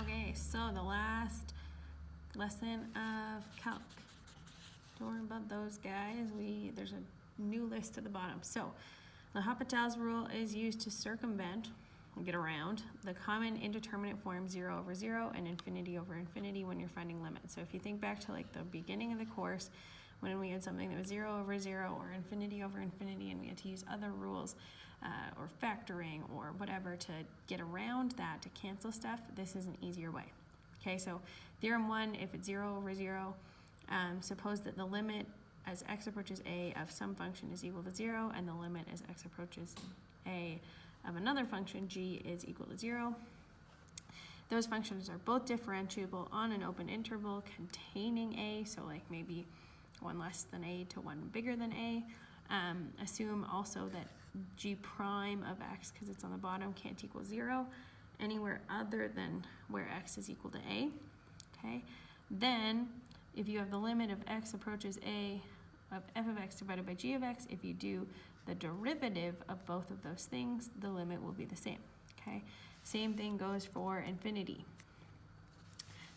Okay, so the last lesson of calc. Don't worry about those guys. There's a new list at the bottom. So L'Hopital's rule is used to circumvent, get around, the common indeterminate form 0 over 0 and infinity over infinity when you're finding limits. So if you think back to like the beginning of the course, when we had something that was 0 over 0 or infinity over infinity, and we had to use other rules or factoring or whatever to get around that, to cancel stuff, this is an easier way. Okay, so theorem 1, if it's 0 over 0, suppose that the limit as x approaches a of some function is equal to 0, and the limit as x approaches a of another function, g, is equal to 0. Those functions are both differentiable on an open interval containing a, so like maybe 1 less than a to 1 bigger than a. Assume also that g prime of x, because it's on the bottom, can't equal 0 anywhere other than where x is equal to a. Okay, then if you have the limit of x approaches a of f of x divided by g of x, if you do the derivative of both of those things, the limit will be the same. Okay, same thing goes for infinity.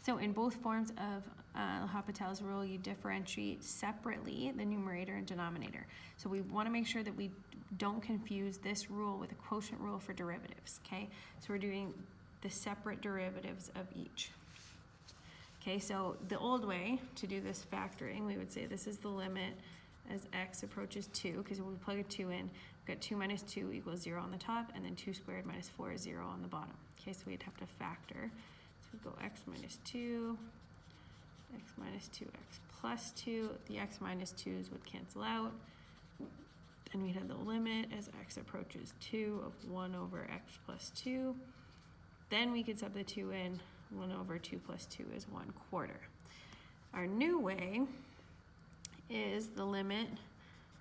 So in both forms of L'Hopital's rule, you differentiate separately the numerator and denominator. So we want to make sure that we don't confuse this rule with a quotient rule for derivatives. Okay, so we're doing the separate derivatives of each. Okay, so the old way to do this factoring, we would say this is the limit as x approaches 2, because when we plug a 2 in, we've got 2 minus 2 equals 0 on the top, and then 2 squared minus 4 is 0 on the bottom. Okay, so we'd have to factor. So we go x minus 2, x minus 2, x plus 2. The x minus 2's would cancel out. And we'd have the limit as x approaches 2 of 1 over x plus 2. Then we could substitute in 1 over 2 plus 2 is 1/4. Our new way is the limit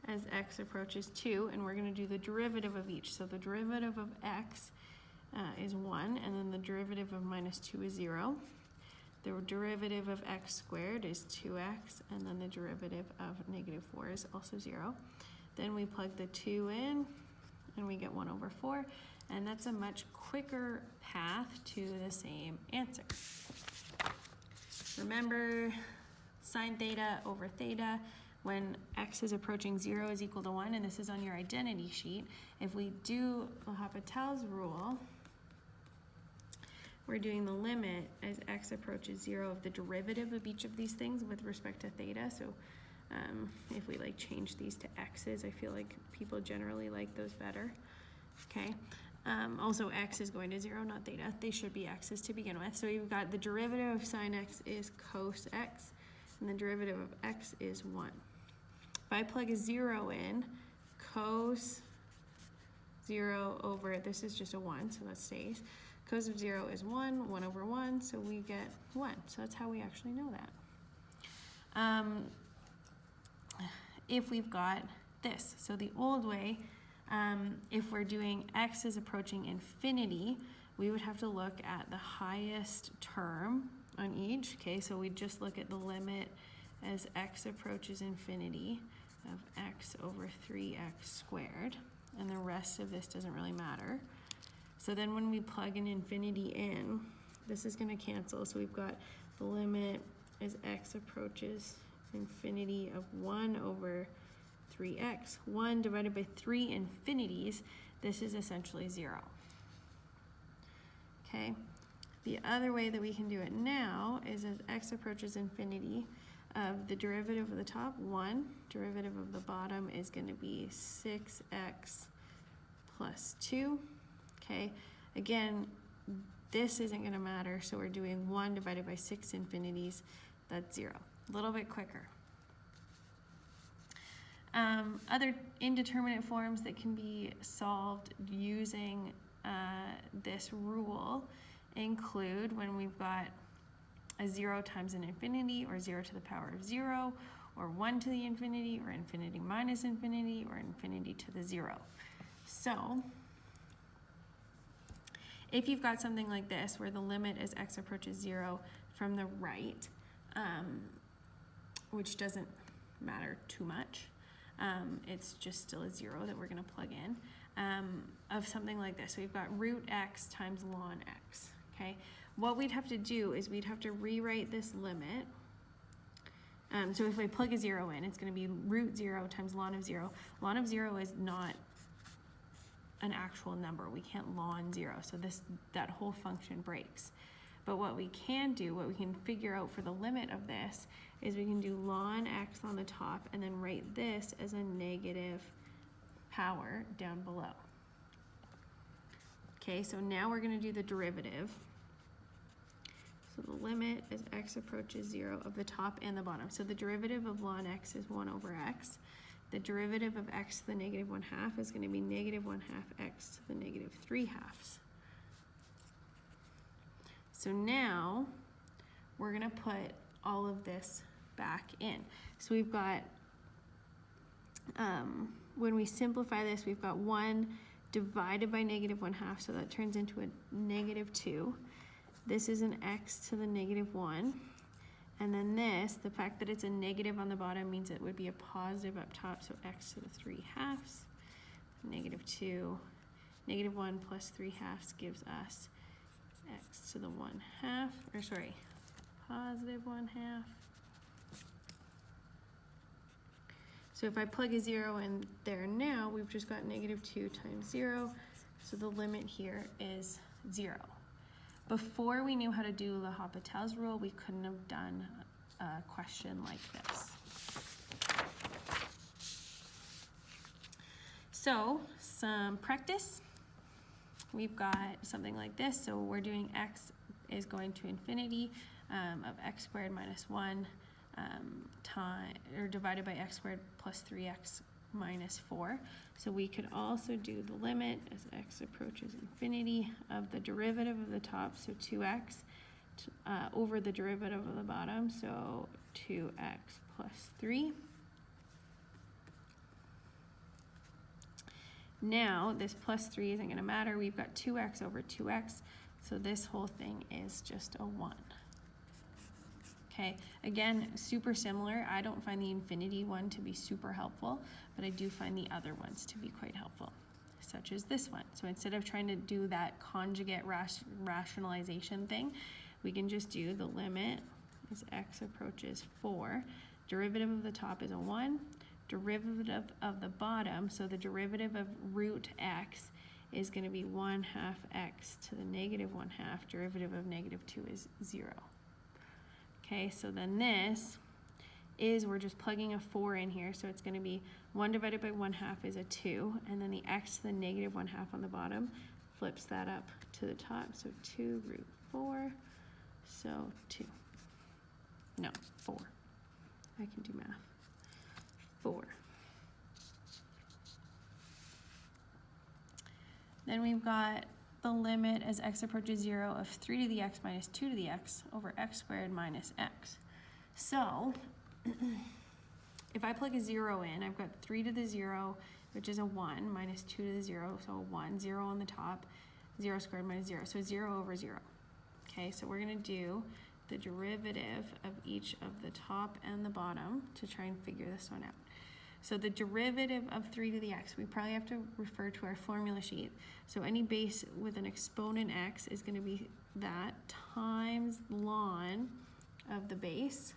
as x approaches 2, and we're going to do the derivative of each. So the derivative of x is 1, and then the derivative of minus 2 is 0. The derivative of x squared is 2x, and then the derivative of negative 4 is also 0. Then we plug the 2 in, and we get 1 over 4, and that's a much quicker path to the same answer. Remember, sine theta over theta, when x is approaching 0 is equal to 1, and this is on your identity sheet. If we do L'Hopital's rule, we're doing the limit as x approaches 0 of the derivative of each of these things with respect to theta. So if we like change these to x's, I feel like people generally like those better. Okay. Also, x is going to 0, not theta. They should be x's to begin with. So you've got the derivative of sine x is cos x, and the derivative of x is 1. If I plug a 0 in, cos 0 over, this is just a 1, so that stays. Cos of 0 is 1, 1 over 1, so we get 1. So that's how we actually know that. If we've got this, so the old way, if we're doing x is approaching infinity, we would have to look at the highest term on each. Okay, so we just look at the limit as x approaches infinity of x over 3x squared, and the rest of this doesn't really matter. So then when we plug an infinity in, this is going to cancel. So we've got the limit as x approaches infinity of 1 over 3x. 1 divided by 3 infinities, this is essentially 0. Okay. The other way that we can do it now is as x approaches infinity of the derivative of the top, 1. Derivative of the bottom is going to be 6x plus 2. Okay. Again, this isn't going to matter, so we're doing 1 divided by 6 infinities. That's 0. A little bit quicker. Other indeterminate forms that can be solved using this rule include when we've got a 0 times an infinity, or 0 to the power of 0, or 1 to the infinity, or infinity minus infinity, or infinity to the 0. So if you've got something like this where the limit as x approaches 0 from the right, which doesn't matter too much, it's just still a 0 that we're going to plug in, of something like this. So we've got root x times ln x, okay? What we'd have to do is we'd have to rewrite this limit. So if we plug a 0 in, it's going to be root 0 times ln of 0. Ln of 0 is not an actual number. We can't ln 0, so that whole function breaks. But what we can do, what we can figure out for the limit of this, is we can do ln x on the top and then write this as a negative power down below. Okay, so now we're going to do the derivative. So the limit as x approaches 0 of the top and the bottom. So the derivative of ln x is 1 over x. The derivative of x to the negative 1/2 is going to be negative 1/2 x to the negative 3/2. So now we're going to put all of this back in. So we've got, when we simplify this, we've got 1 divided by negative 1/2, so that turns into a negative 2. This is an x to the negative 1. And then this, the fact that it's a negative on the bottom means it would be a positive up top, so x to the 3/2, negative 2. Negative 1 plus 3/2 gives us x to the 1/2, or sorry, positive 1/2. So if I plug a 0 in there now, we've just got negative 2 times 0, so the limit here is 0. Before we knew how to do L'Hopital's rule, we couldn't have done a question like this. So, some practice. We've got something like this. So we're doing x is going to infinity of x squared minus 1 divided by x squared plus 3x minus 4. So we could also do the limit as x approaches infinity of the derivative of the top, so 2x, over the derivative of the bottom, so 2x plus 3. Now this plus 3 isn't going to matter. We've got 2x over 2x, so this whole thing is just a 1. Okay, again, super similar. I don't find the infinity one to be super helpful, but I do find the other ones to be quite helpful, such as this one. So instead of trying to do that conjugate rationalization thing, we can just do the limit as x approaches 4. Derivative of the top is a 1. Derivative of the bottom, so the derivative of root x is going to be 1/2 x to the negative 1/2. Derivative of negative 2 is 0. Okay, so then this is, we're just plugging a 4 in here, so it's going to be 1 divided by 1/2 is a 2, and then the x to the negative 1/2 on the bottom flips that up to the top, so 2 root 4, so 2. No, 4. I can do math. 4. Then we've got the limit as x approaches 0 of 3 to the x minus 2 to the x over x squared minus x. So if I plug a 0 in, I've got 3 to the 0, which is a 1, minus 2 to the 0, so a 1, 0 on the top, 0 squared minus 0, so 0 over 0. Okay, so we're going to do the derivative of each of the top and the bottom to try and figure this one out. So the derivative of 3 to the x, we probably have to refer to our formula sheet. So any base with an exponent x is going to be that times ln of the base.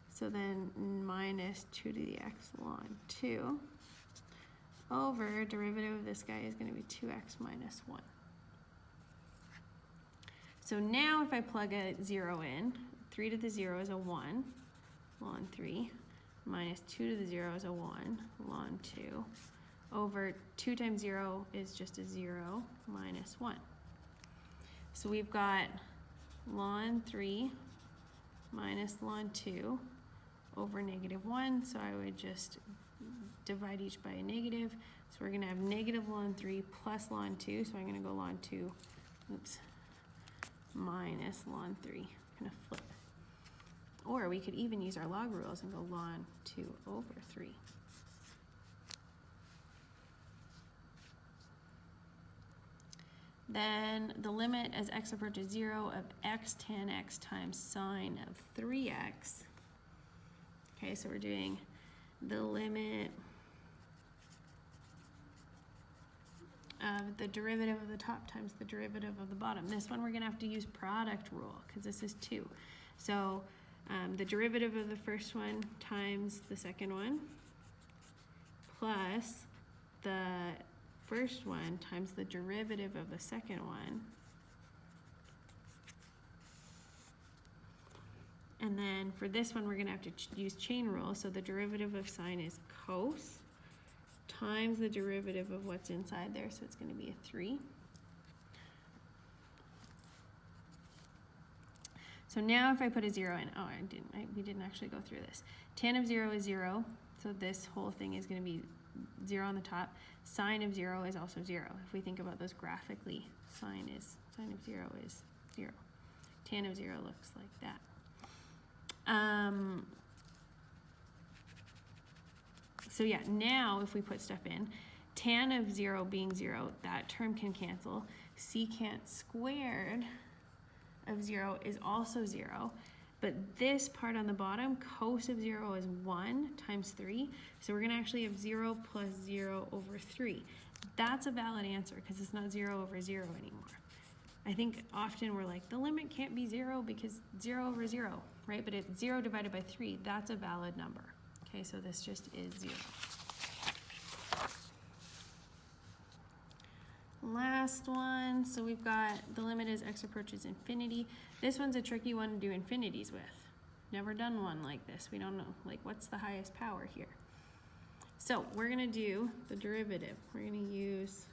So then minus 2 to the x ln 2 over derivative of this guy is going to be 2x minus 1. So now if I plug a 0 in, 3 to the 0 is a 1, ln 3. Minus 2 to the 0 is a 1, ln 2, over 2 times 0 is just a 0, minus 1. So we've got ln 3 minus ln 2 over negative 1, so I would just divide each by a negative. So we're going to have negative ln 3 plus ln 2, so I'm going to go ln 2, minus ln 3. I'm going to flip. Or we could even use our log rules and go ln 2 over 3. Then the limit as x approaches 0 of x tan x times sine of 3x. Okay, so we're doing the limit the derivative of the top times the derivative of the bottom. This one we're gonna have to use product rule, because this is 2. So the derivative of the first one times the second one, plus the first one times the derivative of the second one. And then for this one, we're gonna have to use chain rule. So the derivative of sine is cos times the derivative of what's inside there. So it's gonna be a 3. So now if I put a 0 in, oh, we didn't actually go through this. Tan of 0 is 0. So this whole thing is gonna be 0 on the top. Sine of 0 is also 0. If we think about those graphically, sine of 0 is 0. Tan of 0 looks like that. So yeah, now if we put stuff in, tan of 0 being 0, that term can cancel. Secant squared of 0 is also 0. But this part on the bottom, cos of 0 is 1 times 3. So we're going to actually have 0 plus 0 over 3. That's a valid answer because it's not 0 over 0 anymore. I think often we're like, the limit can't be 0 because 0 over 0, right? But it's 0 divided by 3. That's a valid number. Okay, so this just is 0. Last one, so we've got the limit as x approaches infinity. This one's a tricky one to do infinities with. Never done one like this. We don't know, like, what's the highest power here? So we're gonna do the derivative. We're gonna use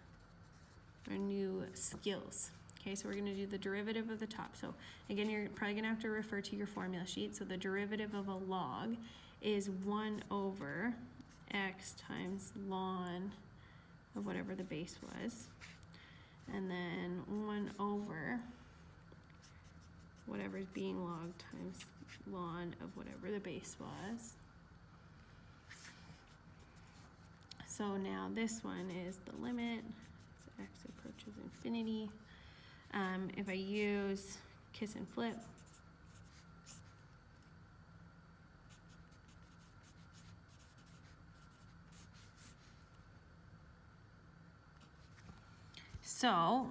our new skills. Okay, so we're gonna do the derivative of the top. So again, you're probably gonna have to refer to your formula sheet. So the derivative of a log is 1 over x times ln of whatever the base was. And then 1 over whatever is being logged times ln of whatever the base was. So now this one is the limit, so x approaches infinity. If I use kiss and flip, so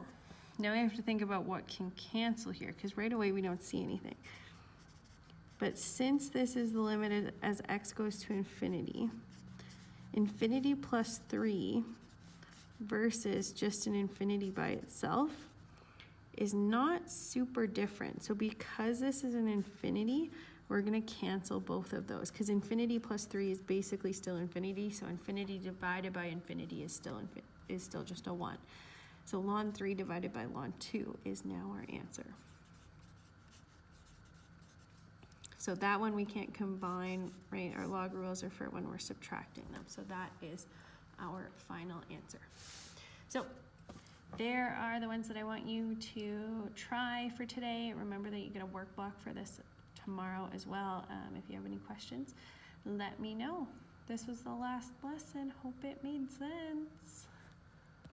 now we have to think about what can cancel here, because right away we don't see anything. But since this is the limit as x goes to infinity, infinity plus 3 versus just an infinity by itself is not super different. So because this is an infinity, we're going to cancel both of those, because infinity plus 3 is basically still infinity. So infinity divided by infinity is still just a 1. So ln 3 divided by ln 2 is now our answer. So that one we can't combine, right? Our log rules are for when we're subtracting them. So that is our final answer. So there are the ones that I want you to try for today. Remember that you get a work block for this tomorrow as well. If you have any questions, let me know. This was the last lesson. Hope it made sense.